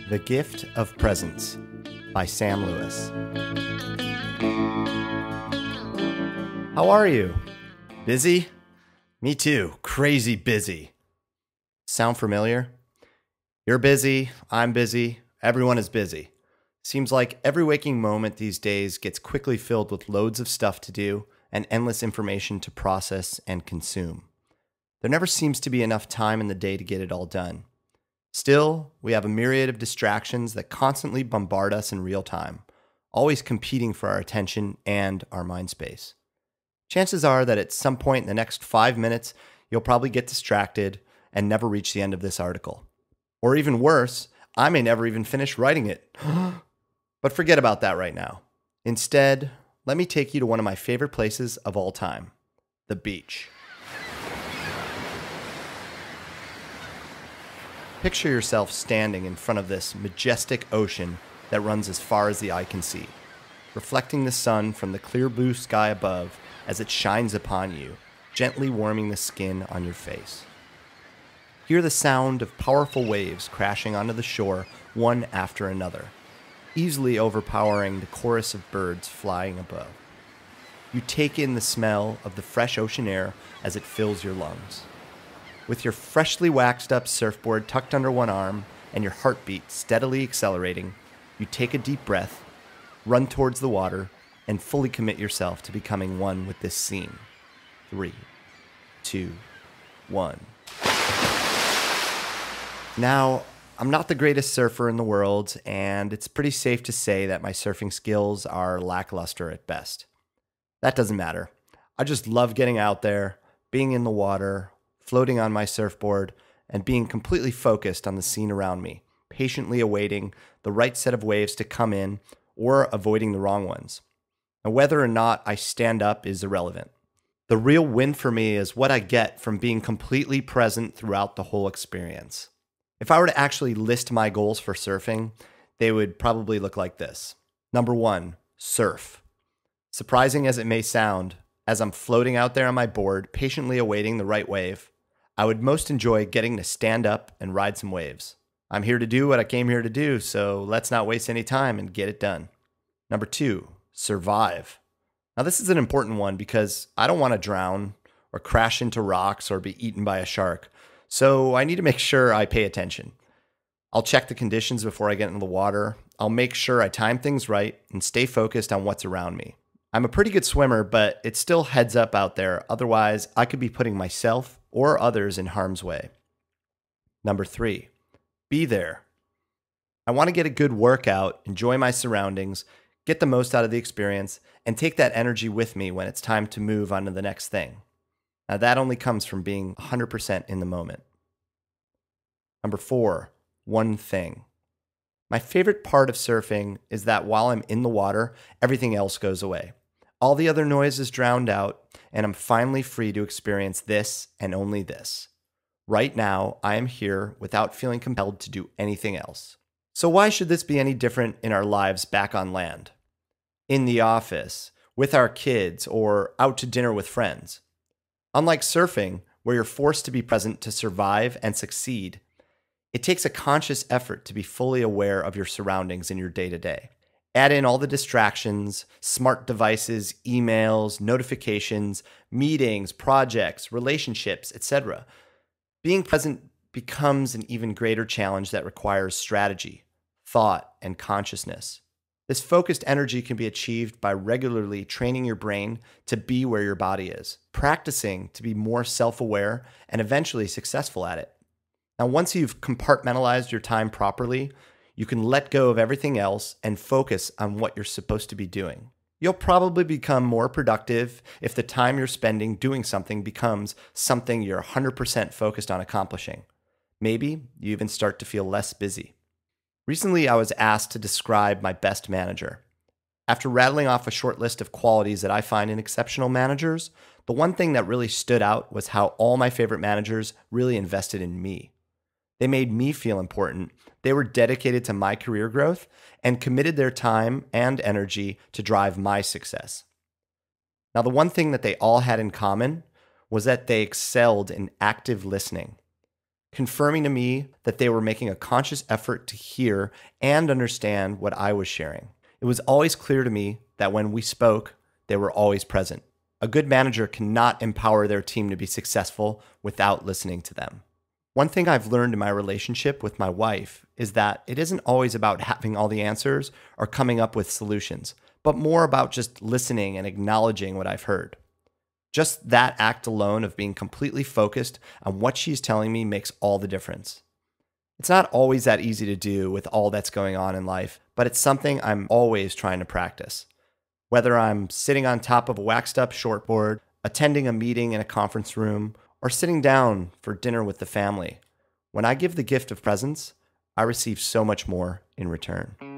The Gift of Presence by Sam Lewis. How are you? Busy? Me too. Crazy busy. Sound familiar? You're busy. I'm busy. Everyone is busy. Seems like every waking moment these days gets quickly filled with loads of stuff to do and endless information to process and consume. There never seems to be enough time in the day to get it all done. Still, we have a myriad of distractions that constantly bombard us in real time, always competing for our attention and our mind space. Chances are that at some point in the next 5 minutes, you'll probably get distracted and never reach the end of this article. Or even worse, I may never even finish writing it. But forget about that right now. Instead, let me take you to one of my favorite places of all time, the beach. Picture yourself standing in front of this majestic ocean that runs as far as the eye can see, reflecting the sun from the clear blue sky above as it shines upon you, gently warming the skin on your face. Hear the sound of powerful waves crashing onto the shore one after another, easily overpowering the chorus of birds flying above. You take in the smell of the fresh ocean air as it fills your lungs. With your freshly waxed up surfboard tucked under one arm and your heartbeat steadily accelerating, you take a deep breath, run towards the water, and fully commit yourself to becoming one with this scene. 3, 2, 1. Now, I'm not the greatest surfer in the world, and it's pretty safe to say that my surfing skills are lackluster at best. That doesn't matter. I just love getting out there, being in the water, floating on my surfboard, and being completely focused on the scene around me, patiently awaiting the right set of waves to come in or avoiding the wrong ones. And whether or not I stand up is irrelevant. The real win for me is what I get from being completely present throughout the whole experience. If I were to actually list my goals for surfing, they would probably look like this. Number 1, surf. Surprising as it may sound, as I'm floating out there on my board, patiently awaiting the right wave, I would most enjoy getting to stand up and ride some waves. I'm here to do what I came here to do, so let's not waste any time and get it done. Number 2, survive. Now this is an important one because I don't want to drown or crash into rocks or be eaten by a shark, so I need to make sure I pay attention. I'll check the conditions before I get into the water. I'll make sure I time things right and stay focused on what's around me. I'm a pretty good swimmer, but it's still heads up out there. Otherwise, I could be putting myself or others in harm's way. Number 3, be there. I want to get a good workout, enjoy my surroundings, get the most out of the experience, and take that energy with me when it's time to move on to the next thing. Now that only comes from being 100% in the moment. Number 4, one thing. My favorite part of surfing is that while I'm in the water, everything else goes away. All the other noise is drowned out, and I'm finally free to experience this and only this. Right now, I am here without feeling compelled to do anything else. So why should this be any different in our lives back on land? In the office, with our kids, or out to dinner with friends? Unlike surfing, where you're forced to be present to survive and succeed, it takes a conscious effort to be fully aware of your surroundings in your day-to-day. Add in all the distractions, smart devices, emails, notifications, meetings, projects, relationships, etc. Being present becomes an even greater challenge that requires strategy, thought, and consciousness. This focused energy can be achieved by regularly training your brain to be where your body is, practicing to be more self-aware, and eventually successful at it. Now, once you've compartmentalized your time properly, you can let go of everything else and focus on what you're supposed to be doing. You'll probably become more productive if the time you're spending doing something becomes something you're 100% focused on accomplishing. Maybe you even start to feel less busy. Recently, I was asked to describe my best manager. After rattling off a short list of qualities that I find in exceptional managers, the one thing that really stood out was how all my favorite managers really invested in me. They made me feel important. They were dedicated to my career growth and committed their time and energy to drive my success. Now, the one thing that they all had in common was that they excelled in active listening. confirming to me that they were making a conscious effort to hear and understand what I was sharing. It was always clear to me that when we spoke, they were always present. A good manager cannot empower their team to be successful without listening to them. One thing I've learned in my relationship with my wife is that it isn't always about having all the answers or coming up with solutions, but more about just listening and acknowledging what I've heard. Just that act alone of being completely focused on what she's telling me makes all the difference. It's not always that easy to do with all that's going on in life, but it's something I'm always trying to practice. Whether I'm sitting on top of a waxed up shortboard, attending a meeting in a conference room, or sitting down for dinner with the family, when I give the gift of presence, I receive so much more in return.